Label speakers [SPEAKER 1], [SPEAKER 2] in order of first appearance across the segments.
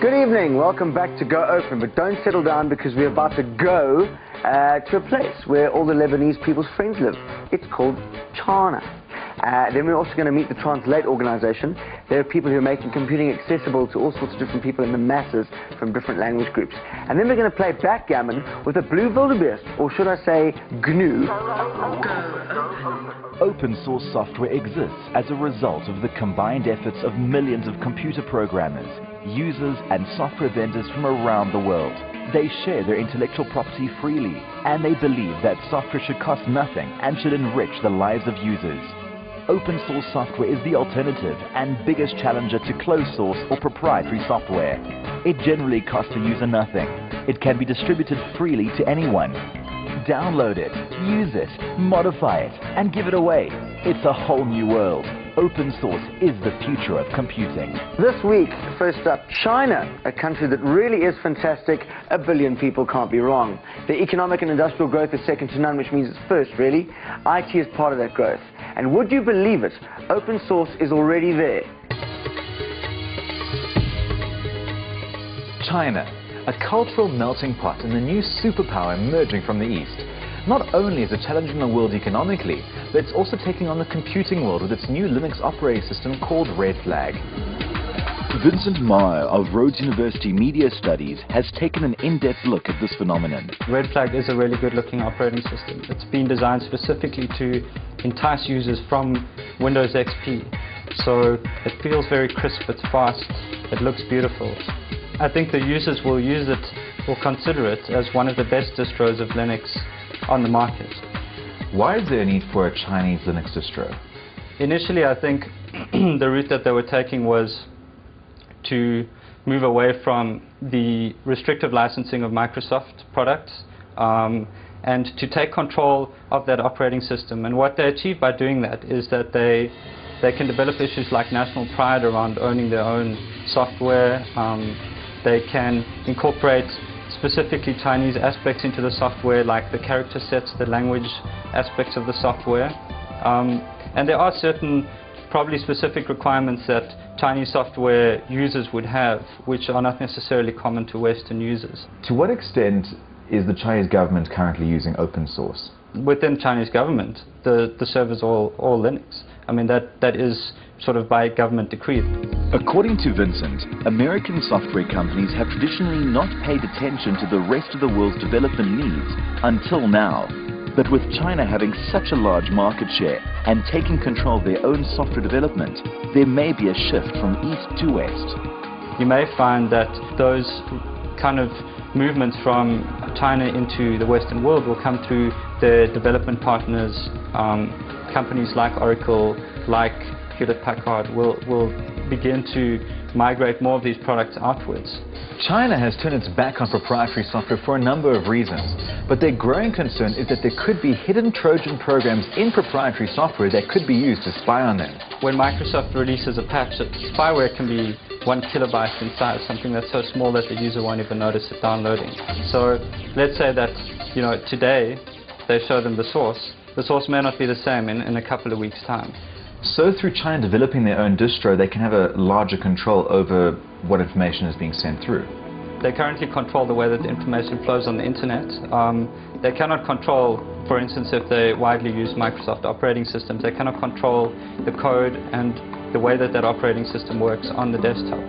[SPEAKER 1] Good evening, welcome back to Go Open, but don't settle down because we're about to go to a place where all the Lebanese people's friends live. It's called China. Then we're also going to meet the Translate organization. There are people who are making computing accessible to all sorts of different people in the masses from different language groups. And then we're going to play backgammon with a blue wildebeest, or should I say GNU.
[SPEAKER 2] Open source software exists as a result of the combined efforts of millions of computer programmers, users and software vendors from around the world. They share their intellectual property freely, and they believe that software should cost nothing and should enrich the lives of users. Open source software is the alternative and biggest challenger to closed source or proprietary software. It generally costs a user nothing. It can be distributed freely to anyone. Download it, use it, modify it, and give it away. It's a whole new world. Open source is the future of computing.
[SPEAKER 1] This week, first up, China, a country that really is fantastic. 1 billion people can't be wrong. The economic and industrial growth is second to none, which means it's first, really. IT is part of that growth. And would you believe it, open source is already there.
[SPEAKER 3] China, a cultural melting pot and a new superpower emerging from the East. Not only is it challenging the world economically, but it's also taking on the computing world with its new Linux operating system called Red Flag.
[SPEAKER 2] Vincent Meyer of Rhodes University Media Studies has taken an in-depth look at this phenomenon.
[SPEAKER 4] Red Flag is a really good-looking operating system. It's been designed specifically to entice users from Windows XP. So it feels very crisp, it's fast, it looks beautiful. I think the users will use it, will consider it as one of the best distros of Linux on the market.
[SPEAKER 3] Why is there a need for a Chinese Linux distro?
[SPEAKER 4] Initially, I think the route that they were taking was to move away from the restrictive licensing of Microsoft products and to take control of that operating system. And what they achieve by doing that is that they can develop issues like national pride around owning their own software. They can incorporate specifically Chinese aspects into the software, like the character sets, the language aspects of the software. And there are certain probably specific requirements that Chinese software users would have, which are not necessarily common to Western users.
[SPEAKER 3] To what extent is the Chinese government currently using open source?
[SPEAKER 4] Within Chinese government, the servers are all Linux. I mean, that is sort of by government decree.
[SPEAKER 2] According to Vincent, American software companies have traditionally not paid attention to the rest of the world's development needs until now. But with China having such a large market share and taking control of their own software development, there may be a shift from east to west.
[SPEAKER 4] You may find that those kind of movements from China into the Western world will come through their development partners. Companies like Oracle, like Hewlett-Packard will begin to migrate more of these products outwards.
[SPEAKER 3] China has turned its back on proprietary software for a number of reasons, but their growing concern is that there could be hidden Trojan programs in proprietary software that could be used to spy on them.
[SPEAKER 4] When Microsoft releases a patch, spyware can be 1 kilobyte in size, something that's so small that the user won't even notice it downloading. So let's say that, you know, today they show them the source. The source may not be the same in a couple of weeks' time.
[SPEAKER 3] So through China developing their own distro, they can have a larger control over what information is being sent through.
[SPEAKER 4] They currently control the way that the information flows on the internet. They cannot control, for instance, if they widely use Microsoft operating systems, they cannot control the code and the way that that operating system works on the desktop.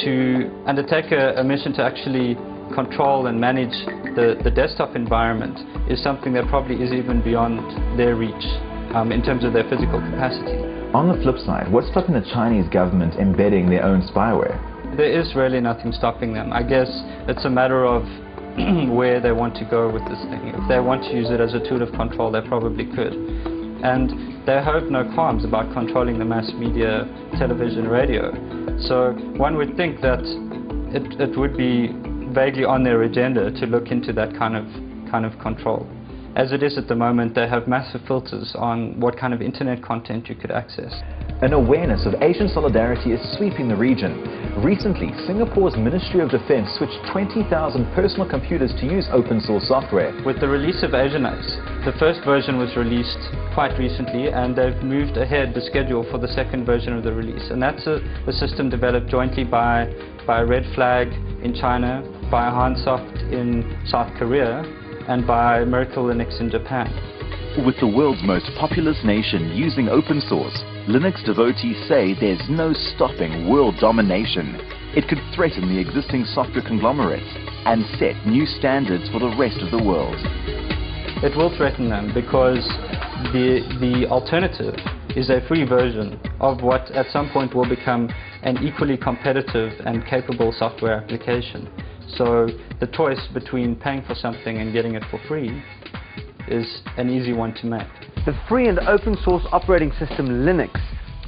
[SPEAKER 4] To undertake a mission to actually control and manage the desktop environment is something that probably is even beyond their reach in terms of their physical capacity.
[SPEAKER 3] On the flip side, what's stopping the Chinese government embedding their own spyware?
[SPEAKER 4] There is really nothing stopping them. I guess it's a matter of where they want to go with this thing. If they want to use it as a tool of control, they probably could. And they have no qualms about controlling the mass media, television, radio. So one would think that it would be vaguely on their agenda to look into that kind of control. as it is at the moment, they have massive filters on what kind of internet content you could access.
[SPEAKER 3] An awareness of Asian solidarity is sweeping the region. Recently, Singapore's Ministry of Defense switched 20,000 personal computers to use open source software.
[SPEAKER 4] With the release of AsianX, the first version was released quite recently, and they've moved ahead the schedule for the second version of the release. And that's a system developed jointly by Red Flag in China, by Hansoft in South Korea, and by Miracle Linux in Japan.
[SPEAKER 2] With the world's most populous nation using open source, Linux devotees say there's no stopping world domination. It could threaten the existing software conglomerates and set new standards for the rest of the world.
[SPEAKER 4] It will threaten them because the alternative is a free version of what at some point will become an equally competitive and capable software application. So the choice between paying for something and getting it for free is an easy one to make.
[SPEAKER 1] The free and open source operating system Linux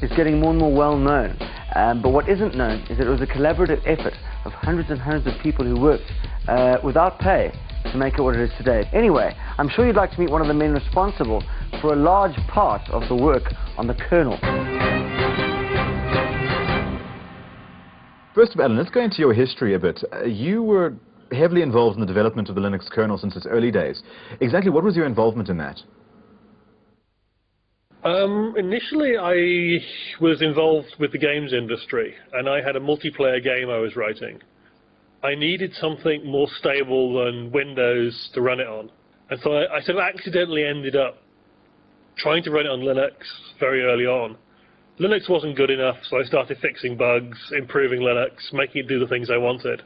[SPEAKER 1] is getting more and more well known. But what isn't known is that it was a collaborative effort of hundreds and hundreds of people who worked without pay to make it what it is today. Anyway, I'm sure you'd like to meet one of the men responsible for a large part of the work on the kernel.
[SPEAKER 3] First of all, Alan, let's go into your history a bit. You were heavily involved in the development of the Linux kernel since its early days. Exactly what was your involvement in that?
[SPEAKER 5] Initially, I was involved with the games industry, and I had a multiplayer game I was writing. I needed something more stable than Windows to run it on. And so I sort of accidentally ended up trying to run it on Linux very early on. Linux wasn't good enough, so I started fixing bugs, improving Linux, making it do the things I wanted.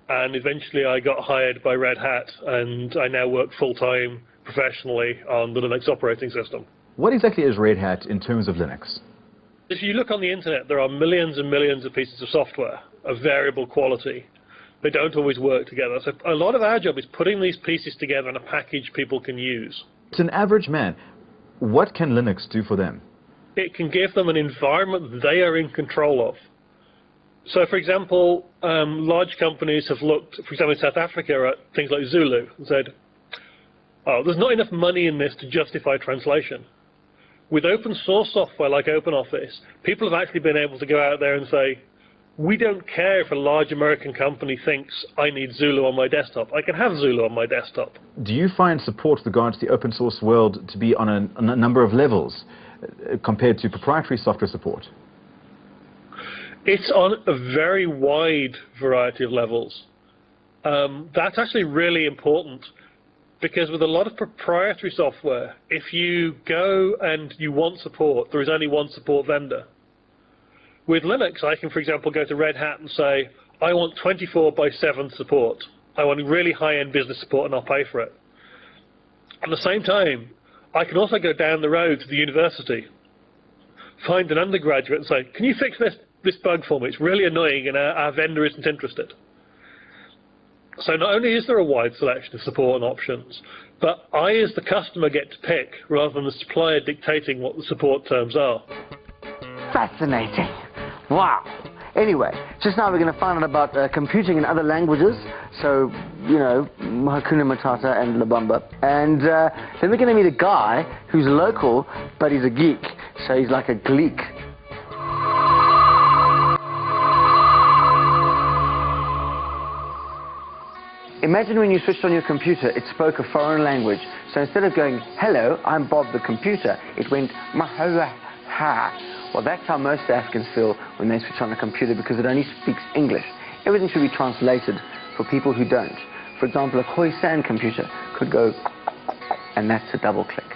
[SPEAKER 5] And eventually I got hired by Red Hat, and I now work full-time professionally on the Linux operating system.
[SPEAKER 3] What exactly is Red Hat in terms of Linux?
[SPEAKER 5] If you look on the internet, there are millions and millions of pieces of software of variable quality. They don't always work together. So a lot of our job is putting these pieces together in a package people can use.
[SPEAKER 3] To an average man, what can Linux do for them?
[SPEAKER 5] It can give them an environment they are in control of. So, for example, large companies have looked, for example, in South Africa, at things like Zulu and said, oh, there's not enough money in this to justify translation. With open source software like OpenOffice, people have actually been able to go out there and say, we don't care if a large American company thinks I need Zulu on my desktop. I can have Zulu on my desktop.
[SPEAKER 3] Do you find support with regards to the open source world to be on a number of levels compared to proprietary software support?
[SPEAKER 5] It's on a very wide variety of levels. That's actually really important, because with a lot of proprietary software, if you go and you want support, there is only one support vendor. With Linux, I can, for example, go to Red Hat and say, I want 24/7 support. I want really high-end business support, and I'll pay for it. At the same time, I can also go down the road to the university, find an undergraduate and say, can you fix this bug for me? It's really annoying and our vendor isn't interested. So not only is there a wide selection of support and options, but I as the customer get to pick rather than the supplier dictating what the support terms are.
[SPEAKER 1] Fascinating. Wow. Anyway, just now we're going to find out about computing in other languages. So, you know, Hakuna Matata and La Bamba. And then we're going to meet a guy who's local, but he's a geek. So he's like a gleek. Imagine when you switched on your computer, it spoke a foreign language. So instead of going, hello, I'm Bob the computer, it went, mahala ha. Well, that's how most Africans feel when they switch on a computer, because it only speaks English. Everything should be translated for people who don't. For example, a Khoisan computer could go, and that's a double click.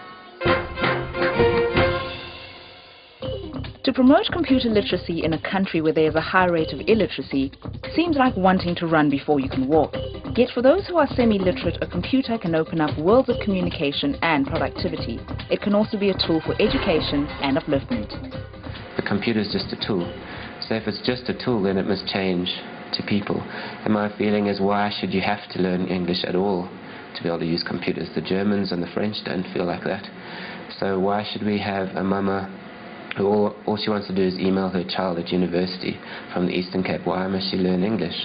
[SPEAKER 6] To promote computer literacy in a country where there is a high rate of illiteracy seems like wanting to run before you can walk. Yet for those who are semi-literate, a computer can open up worlds of communication and productivity. It can also be a tool for education and upliftment.
[SPEAKER 7] The computer is just a tool. So if it's just a tool, then it must change to people. And my feeling is, why should you have to learn English at all to be able to use computers? The Germans and the French don't feel like that. So why should we have a mama who all she wants to do is email her child at university from the Eastern Cape? Why must she learn English?